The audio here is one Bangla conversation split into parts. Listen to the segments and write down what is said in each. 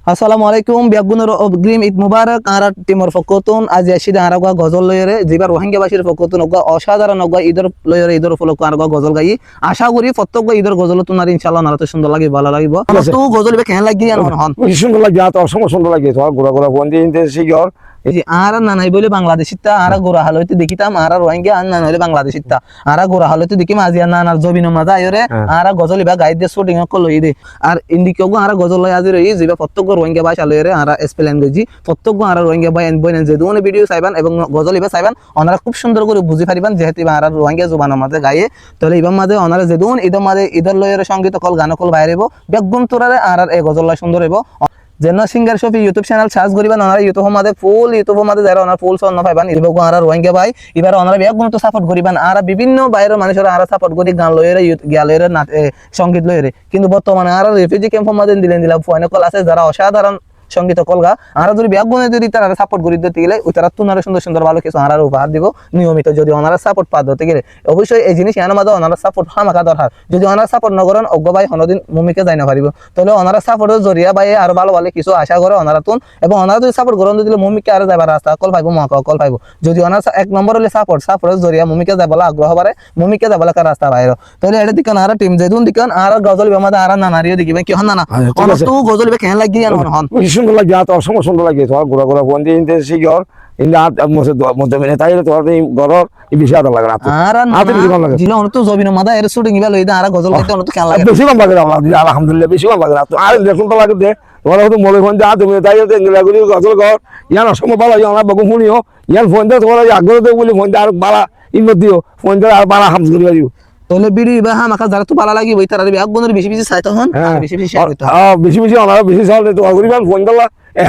আসসালামু আলাইকুম বেগুনের অগ্রিম ঈদ মুবারক আর টিমর ফকতুন আজ এসিদা আর গজল লয়রে যেবার রোহিঙ্গাবাসীর ফকতুন অসাধারণ ঈদের লয়রে ঈদের উপলক্ষে আর গজল গাই আশা করি প্রত্যেক ঈদের গজল তোমার ইনশাআল্লাহ নারাতে সুন্দর লাগি ভালো লাগিব তো গজল বে কেন লাগি আর হন বেশি সুন্দর লাগে তো অসম্ভব সুন্দর লাগে তো গোড়া গোড়া বন্দি ইনতে শিগর এই যে আর নানাই বলে বাংলাদেশিতা আর গোরা হালতে দেখিতাম আর রোহিঙ্গা আর নানা হলে বাংলাদেশিতা আর গোরা হালতে দেখি মাঝি আর নানার জবিন মাজা আয়রে আর গজল বা গাইড দিয়ে শুটিং কল লই দে আর ইন্ডিকো আর গজল লই আজি রই যেবা প্রত্যেক রোহিঙ্গা ভাষা লইরে আর এক্সপ্লেইন গজি প্রত্যেক আর রোহিঙ্গা ভাই বইন যে দুনে ভিডিও চাইবান এবং গজল ইবা চাইবান ওনারা খুব সুন্দর করে বুঝি পারিবান যেহেতু আর রোহিঙ্গা জবানের মাঝে গায়ে তাহলে ইবার মাঝে ওনারা যে দুন ঈদের মাঝে ঈদের লইরে সঙ্গীত কল গান কল বাইরেব বেগুন তোরারে আর এই গজল লই সুন্দর হইব যেন singer Shafi YouTube channel search করিবেন ওনারা ইউটিউব মাঝে ফুল ইউটিউব মাঝে যারা ওনার ফুল সন্ন পাইবান ইবো আর রোহিঙ্গা ভাই এবার ওনারা বেগুন তো সাপোর্ট করিবেন আর বিভিন্ন বাইরের মানুষেরা আর সাপোর্ট করি গান লইরে গিয়া লইরে সঙ্গীত লইরে কিন্তু বর্তমানে আর রিফিউজি ক্যাম্প মাঝে দিলাম ফয়না কল আছে যারা অসাধারণ সঙ্গীত কলগা আর যদি ব্যাগুনে যদি তারা সাপোর্ট করি দিতে গেলে ওই তারা তুনারে সুন্দর সুন্দর ভালো কিছু আর উপহার দিব নিয়মিত যদি ওনারা সাপোর্ট পা দিতে গেলে অবশ্যই এই জিনিস এর মাঝে ওনারা সাপোর্ট হামাকা দরকার যদি ওনারা সাপোর্ট না করেন অজ্ঞ ভাই হনদিন ভূমিকা যাই না পারিব তাহলে ওনারা সাপোর্টের জরিয়া ভাই আর ভালো ভালো কিছু আশা করে ওনারা তুন এবং ওনারা যদি সাপোর্ট করেন দিলে ভূমিকা আর যাবার রাস্তা কল পাইব মহাকা কল পাইব যদি ওনারা এক নম্বর হলে সাপোর্টের জরিয়া ভূমিকা যাবলা আগ্রহ বাড়ে ভূমিকা যাবলা রাস্তা বাইরে তাহলে এটা দিকেন আর টিম যেদিন দিকেন আর গজল বেমাদে আর নানারিও দিকিবেন কি হন না তো গজল বে কেন লাগি হন বেশি সুন্দর লাগে তো অসম্ভব সুন্দর লাগে তোমার গোড়া গোড়া বন্দি ইনতে শিগর ইন্দা মধ্যে মেনে তাইলে তোমার এই গরর এই বেশি আদর লাগে না আর জিলা অন তো জবিন মাদা এর শুটিং ইবা লইদা আর গজল গাইতে অন তো কেন লাগে বেশি কম লাগে আলহামদুলিল্লাহ বেশি কম লাগে না আর দেখুন তো লাগে দে তোমার হয়তো মনে ফোন যা তুমি তাইলে ইংলাগুলি গজল কর ইয়ান অসম্ভব ভালো ইয়ান বাবু শুনিও ইয়ান ফোন দে তোমার আগ্রহ দে বলি ফোন দে আর বালা ইনমত দিও ফোন দে আর বালা হামজ করিবা দিও তাহলে বিড়ি বা হামাকা যারা তো ভালো লাগি বই তারা বেগুনের বেশি বেশি চাইতে হন বেশি বেশি শেয়ার করতে বেশি বেশি ওনারা বেশি চাইলে তো করিবেন ফোন দিলা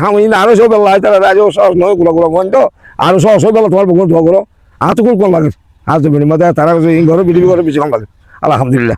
আমি আরো সব বেলা তারা রাজা সহজ নয় গুলা গুলা ফোন তো আরো সহজ বেলা তোমার বগুন দোয়া করো আর তো কোন লাগে আর তো বিনিময়ে তারা ঘরে বিড়ি করে বেশি কম লাগে আলহামদুলিল্লাহ।